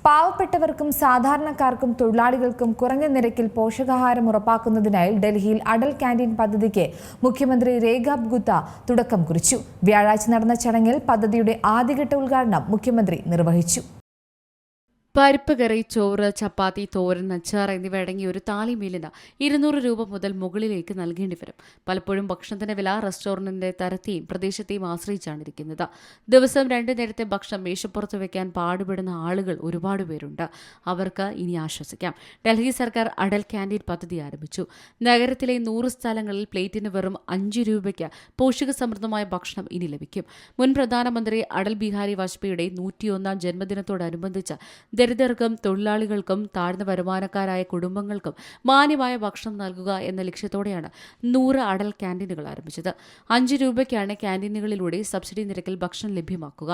പാവപ്പെട്ടവർക്കും സാധാരണക്കാർക്കും തൊഴിലാളികൾക്കും കുറഞ്ഞ നിരക്കിൽ പോഷകാഹാരം ഉറപ്പാക്കുന്നതിനായി ഡൽഹിയിൽ അടൽ ക്യാന്റീൻ പദ്ധതിക്ക് മുഖ്യമന്ത്രി രേഖാബ് ഗുത്ത തുടക്കം കുറിച്ചു. വ്യാഴാഴ്ച നടന്ന ചടങ്ങിൽ പദ്ധതിയുടെ ആദ്യഘട്ട ഉദ്ഘാടനം മുഖ്യമന്ത്രി നിർവഹിച്ചു. പരിപ്പ് കറി, ചോറ്, ചപ്പാത്തി, തോരൻ, അച്ചാർ എന്നിവ അടങ്ങിയ ഒരു താലിമീലിന് 200 രൂപ മുതൽ മുകളിലേക്ക് നൽകേണ്ടി വരും. പലപ്പോഴും ഭക്ഷണത്തിന്റെ വില റെസ്റ്റോറന്റിന്റെ തരത്തെയും പ്രദേശത്തെയും ആശ്രയിച്ചാണ് ഇരിക്കുന്നത്. ദിവസം 2 നേരത്തെ ഭക്ഷണം മേശപ്പുറത്ത് വയ്ക്കാൻ പാടുപെടുന്ന ആളുകൾ ഒരുപാട് പേരുണ്ട്. അവർക്ക് ഇനി ആശ്വസിക്കാം. ഡൽഹി സർക്കാർ അടൽ ക്യാന്റീൻ പദ്ധതി ആരംഭിച്ചു. നഗരത്തിലെ 100 സ്ഥലങ്ങളിൽ പ്ലേറ്റിന് വെറും 5 രൂപയ്ക്ക് പോഷകസമൃദ്ധമായ ഭക്ഷണം ഇനി ലഭിക്കും. മുൻ പ്രധാനമന്ത്രി അടൽ ബിഹാരി വാജ്പേയിയുടെ 101ാം ജന്മദിനത്തോടനുബന്ധിച്ച് ദരിദ്രർക്കും തൊഴിലാളികൾക്കും താഴ്ന്ന വരുമാനക്കാരായ കുടുംബങ്ങൾക്കും മാന്യമായ ഭക്ഷണം നൽകുക എന്ന ലക്ഷ്യത്തോടെയാണ് 100 അടൽ ക്യാന്റീനുകൾ ആരംഭിച്ചത്. 5 രൂപയ്ക്കാണ് ക്യാന്റീനുകളിലൂടെ സബ്സിഡി നിരക്കിൽ ഭക്ഷണം ലഭ്യമാക്കുക.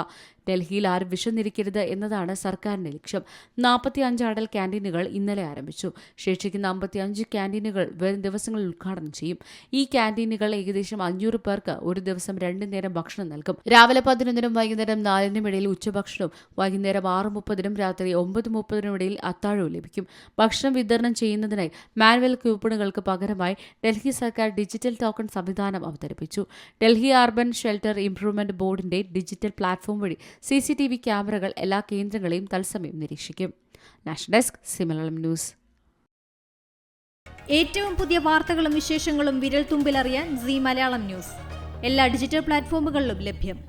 ഡൽഹിയിൽ ആരും വിശന്നിരിക്കരുത് എന്നതാണ് സർക്കാരിന്റെ ലക്ഷ്യം. 45 അടൽ ക്യാന്റീനുകൾ ഇന്നലെ ആരംഭിച്ചു. ശേഷിക്കുന്ന 55 ക്യാന്റീനുകൾ വരും ദിവസങ്ങളിൽ ഉദ്ഘാടനം ചെയ്യും. ഈ ക്യാന്റീനുകൾ ഏകദേശം 500 പേർക്ക് ഒരു ദിവസം 2 നേരം ഭക്ഷണം നൽകും. രാവിലെ 11നും വൈകുന്നേരം 4നും ഇടയിൽ ഉച്ചഭക്ഷണവും, വൈകുന്നേരം 6:30നും രാത്രി 9:30നും ഇടയിൽ അത്താഴവും ലഭിക്കും. ഭക്ഷണം വിതരണം ചെയ്യുന്നതിനായി മാനുവൽ കൂപ്പണുകൾക്ക് പകരമായി ഡൽഹി സർക്കാർ ഡിജിറ്റൽ ടോക്കൺ സംവിധാനം അവതരിപ്പിച്ചു. ഡൽഹി അർബൻ ഷെൽട്ടർ ഇംപ്രൂവ്മെന്റ് ബോർഡിന്റെ ഡിജിറ്റൽ പ്ലാറ്റ്ഫോം വഴി CCTV ക്യാമറകൾ എല്ലാ കേന്ദ്രങ്ങളെയും തത്സമയം നിരീക്ഷിക്കും. National desk, Malayalam news. ഏറ്റവും പുതിയ വാർത്തകളും വിശേഷങ്ങളും വിരൽത്തുമ്പിലറിയാൻ മലയാളം ന്യൂസ് എല്ലാ ഡിജിറ്റൽ പ്ലാറ്റ്ഫോമുകളിലും ലഭ്യം.